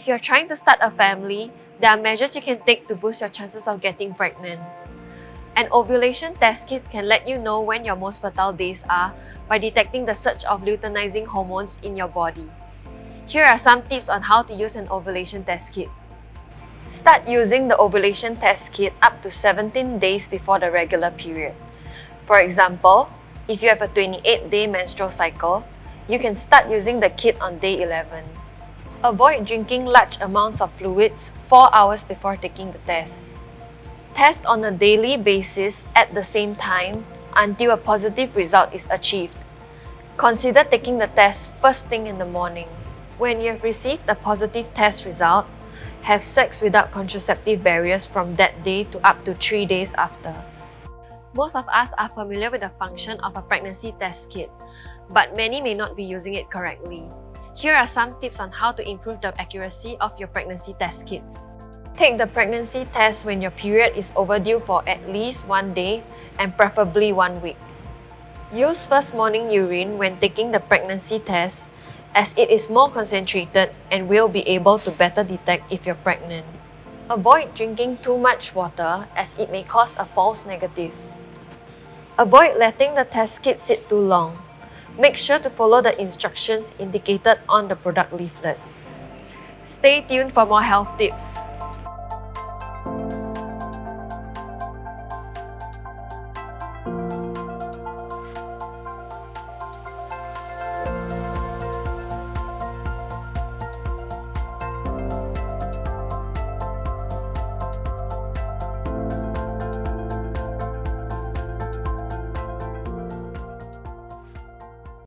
If you're trying to start a family, there are measures you can take to boost your chances of getting pregnant. An ovulation test kit can let you know when your most fertile days are by detecting the surge of luteinizing hormones in your body. Here are some tips on how to use an ovulation test kit. Start using the ovulation test kit up to 17 days before the regular period. For example, if you have a 28-day menstrual cycle, you can start using the kit on day 11. Avoid drinking large amounts of fluids 4 hours before taking the test. Test on a daily basis at the same time until a positive result is achieved. Consider taking the test first thing in the morning. When you have received a positive test result, have sex without contraceptive barriers from that day to up to 3 days after. Most of us are familiar with the function of a pregnancy test kit, but many may not be using it correctly. Here are some tips on how to improve the accuracy of your pregnancy test kits. Take the pregnancy test when your period is overdue for at least 1 day and preferably 1 week. Use first morning urine when taking the pregnancy test, as it is more concentrated and will be able to better detect if you're pregnant. Avoid drinking too much water, as it may cause a false negative. Avoid letting the test kit sit too long. Make sure to follow the instructions indicated on the product leaflet. Stay tuned for more health tips.